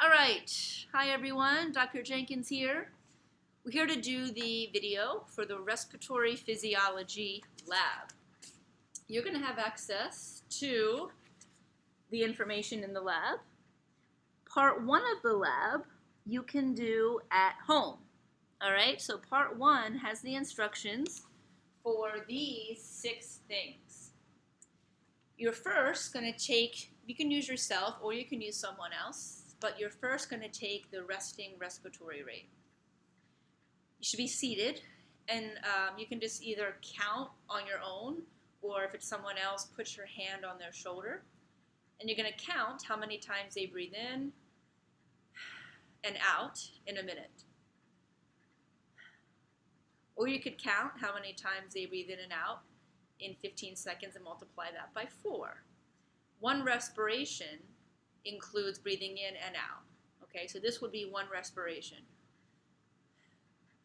All right. Hi, everyone. Dr. Jenkins here. We're here to do the video for the Respiratory Physiology lab. You're going to have access to the information in the lab. Part 1 of the lab you can do at home. All right? So Part 1 has the instructions for these 6 things. You're first going to take, you can use yourself or you can use someone else, but you're first going to take the resting respiratory rate. You should be seated, and you can just either count on your own, or if it's someone else, put your hand on their shoulder, and you're going to count how many times they breathe in and out in a minute. Or you could count how many times they breathe in and out in 15 seconds and multiply that by 4. One respiration includes breathing in and out. Okay, so this would be one respiration.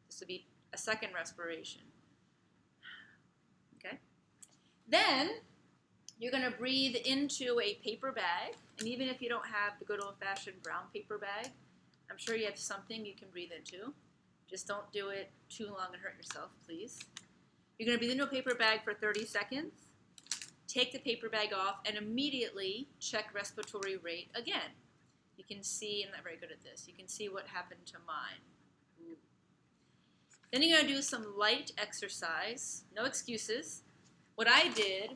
This would be a second respiration. Okay? Then you're going to breathe into a paper bag, and even if you don't have the good old-fashioned brown paper bag, I'm sure you have something you can breathe into. Just don't do it too long and hurt yourself, please. You're going to breathe into a paper bag for 30 seconds. Take the paper bag off and immediately check respiratory rate again. You can see, I'm not very good at this, you can see what happened to mine. Ooh. Then you're going to do some light exercise, no excuses. What I did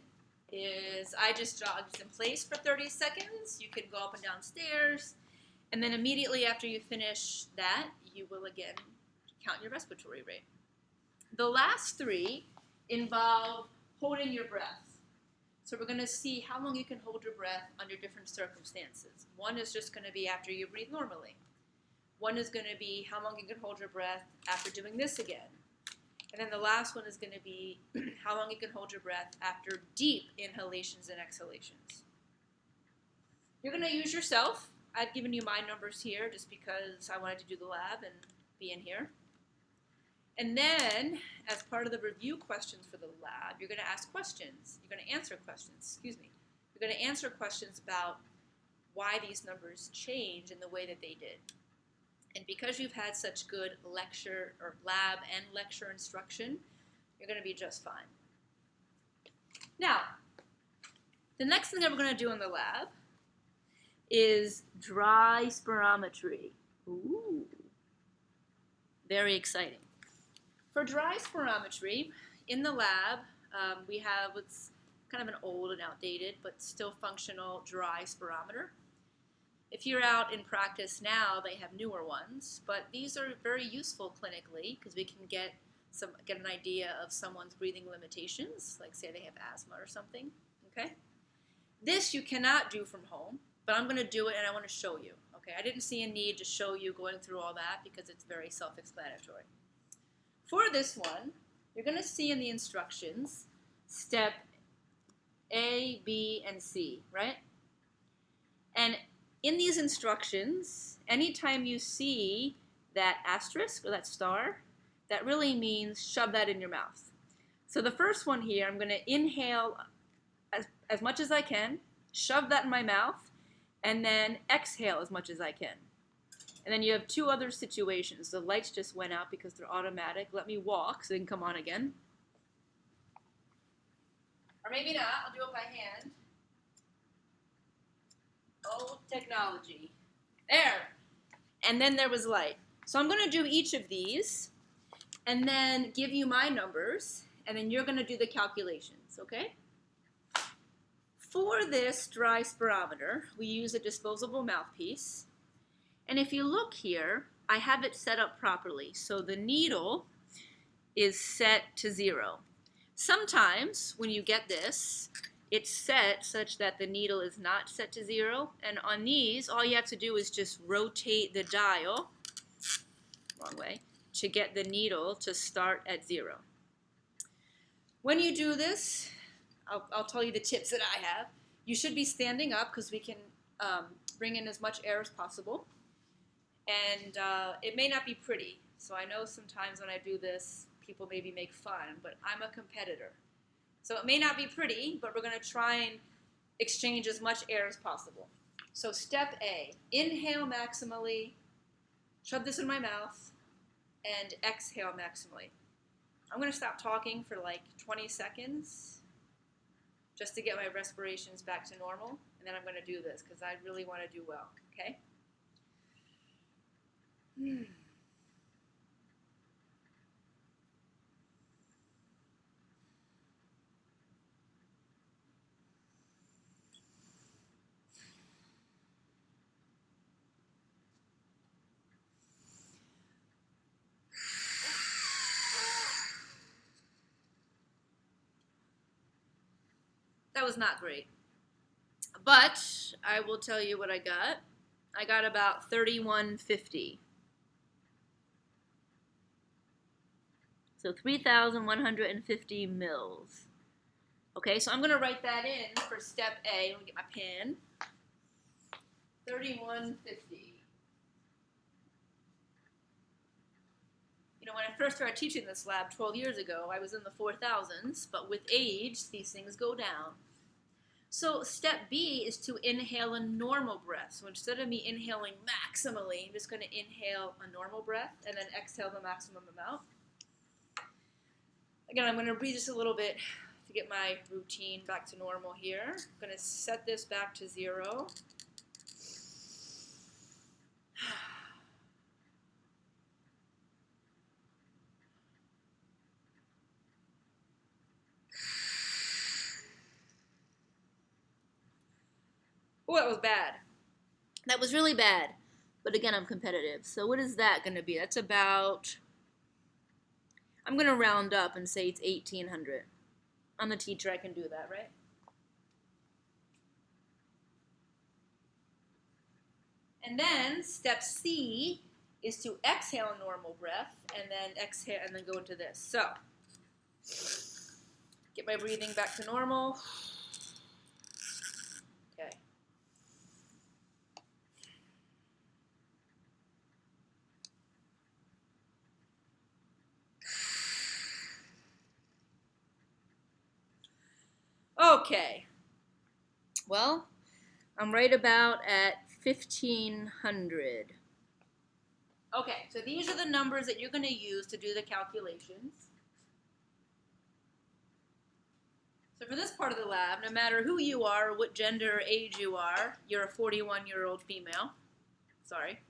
is I just jogged in place for 30 seconds. You can go up and down stairs, and then immediately after you finish that, you will again count your respiratory rate. The last 3 involve holding your breath. So we're going to see how long you can hold your breath under different circumstances. One is just going to be after you breathe normally. One is going to be how long you can hold your breath after doing this again. And then the last one is going to be how long you can hold your breath after deep inhalations and exhalations. You're going to use yourself. I've given you my numbers here just because I wanted to do the lab and be in here. And then, as part of the review questions for the lab, you're going to ask questions. You're going to answer questions, You're going to answer questions about why these numbers change in the way that they did. And because you've had such good lecture or lab and lecture instruction, you're going to be just fine. Now, the next thing that we're going to do in the lab is dry spirometry. Ooh, very exciting. For dry spirometry, in the lab, we have what's kind of an old and outdated, but still functional dry spirometer. If you're out in practice now, they have newer ones, but these are very useful clinically because we can get an idea of someone's breathing limitations, like say they have asthma or something. Okay? This you cannot do from home, but I'm going to do it and I want to show you. Okay? I didn't see a need to show you going through all that because it's very self-explanatory. For this one, you're going to see in the instructions step A, B, and C, right? And in these instructions, anytime you see that asterisk or that star, that really means shove that in your mouth. So the first one here, I'm going to inhale as much as I can, shove that in my mouth, and then exhale as much as I can. And then you have 2 other situations. The lights just went out because they're automatic. Let me walk so they can come on again. Or maybe not. I'll do it by hand. Old technology. There. And then there was light. So I'm going to do each of these and then give you my numbers, and then you're going to do the calculations, okay? For this dry spirometer, we use a disposable mouthpiece. And if you look here, I have it set up properly. So the needle is set to 0. Sometimes when you get this, it's set such that the needle is not set to 0. And on these, all you have to do is just rotate the dial, wrong way, to get the needle to start at 0. When you do this, I'll tell you the tips that I have. You should be standing up because we can bring in as much air as possible. And it may not be pretty. So I know sometimes when I do this, people maybe make fun, but I'm a competitor. So it may not be pretty, but we're going to try and exchange as much air as possible. So step A, inhale maximally, shove this in my mouth, and exhale maximally. I'm going to stop talking for like 20 seconds just to get my respirations back to normal, and then I'm going to do this because I really want to do well, okay? That was not great. But I will tell you what I got. I got about 3150. So 3,150 mils. Okay, so I'm going to write that in for step A. Let me get my pen. 3150. You know, when I first started teaching this lab 12 years ago, I was in the 4,000s, but with age, these things go down. So step B is to inhale a normal breath. So instead of me inhaling maximally, I'm just going to inhale a normal breath and then exhale the maximum amount. Again, I'm going to breathe just a little bit to get my routine back to normal here. I'm going to set this back to 0. Oh, that was bad. That was really bad. But again, I'm competitive. So what is that going to be? That's about, I'm going to round up and say it's 1,800. I'm the teacher, I can do that, right? And then step C is to exhale a normal breath and then exhale and then go into this. So get my breathing back to normal. Okay. Okay. Well, I'm right about at 1,500. Okay, so these are the numbers that you're going to use to do the calculations. So for this part of the lab, no matter who you are, what gender or age you are, you're a 41-year-old female. Sorry.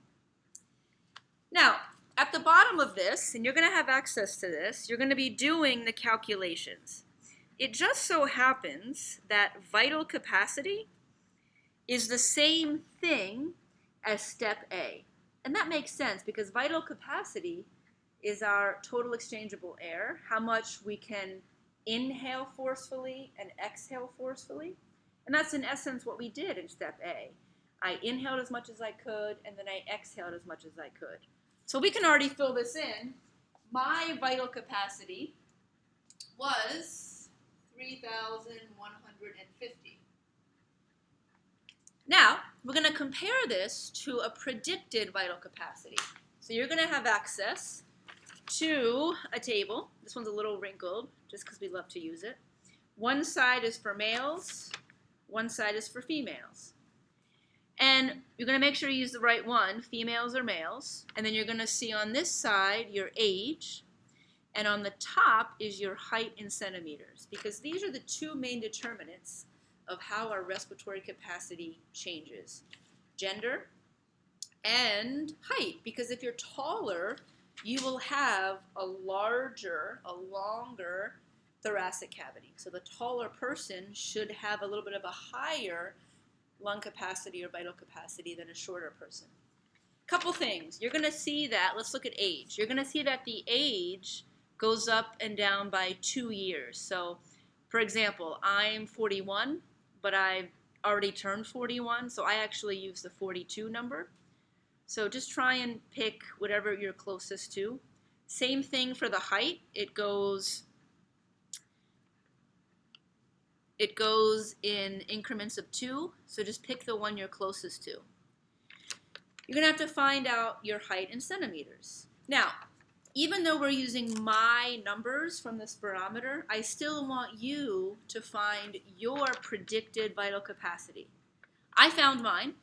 Now, at the bottom of this, and you're going to have access to this, you're going to be doing the calculations. It just so happens that vital capacity is the same thing as step A. And that makes sense because vital capacity is our total exchangeable air, how much we can inhale forcefully and exhale forcefully. And that's in essence what we did in step A. I inhaled as much as I could, and then I exhaled as much as I could. So we can already fill this in. My vital capacity was 3,150. Now, we're going to compare this to a predicted vital capacity. So you're going to have access to a table. This one's a little wrinkled, just because we love to use it. One side is for males, one side is for females. And you're going to make sure you use the right one, females or males. And then you're going to see on this side your age, and on the top is your height in centimeters, because these are the two main determinants of how our respiratory capacity changes. Gender and height, because if you're taller, you will have a longer thoracic cavity. So the taller person should have a little bit of a higher lung capacity or vital capacity than a shorter person. Couple things. You're going to see that, let's look at age. You're going to see that the age goes up and down by 2 years. So, for example, I'm 41, but I've already turned 41, so I actually use the 42 number. So just try and pick whatever you're closest to. Same thing for the height. It goes in increments of 2, so just pick the one you're closest to. You're going to have to find out your height in centimeters. Now, even though we're using my numbers from the spirometer, I still want you to find your predicted vital capacity. I found mine.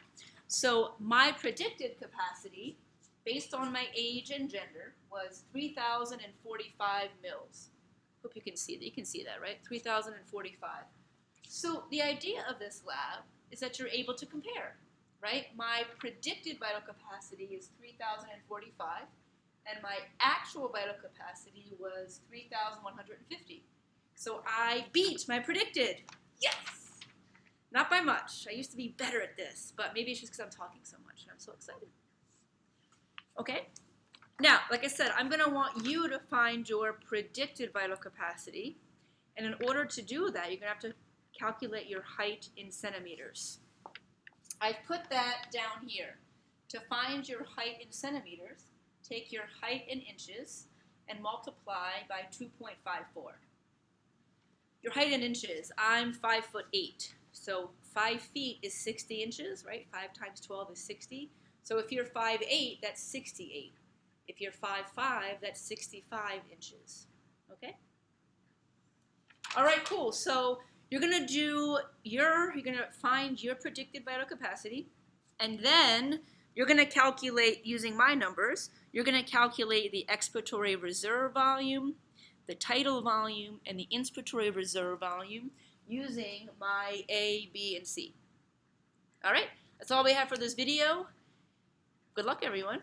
So my predicted capacity, based on my age and gender, was 3,045 mils. Hope you can see that. You can see that, right? 3,045. So the idea of this lab is that you're able to compare, right? My predicted vital capacity is 3,045, and my actual vital capacity was 3,150. So I beat my predicted. Yes! Not by much. I used to be better at this, but maybe it's just because I'm talking so much and I'm so excited. Okay? Now, like I said, I'm going to want you to find your predicted vital capacity. And in order to do that, you're going to have to calculate your height in centimeters. I've put that down here. To find your height in centimeters, take your height in inches and multiply by 2.54. Your height in inches, I'm 5'8". So 5 feet is 60 inches, right? 5 times 12 is 60. So if you're 5'8", that's 68. If you're 5'5", that's 65 inches. Okay? All right, cool. So you're gonna find your predicted vital capacity, and then you're gonna calculate using my numbers. You're gonna calculate the expiratory reserve volume, the tidal volume, and the inspiratory reserve volume using my A, B, and C. All right, that's all we have for this video. Good luck, everyone.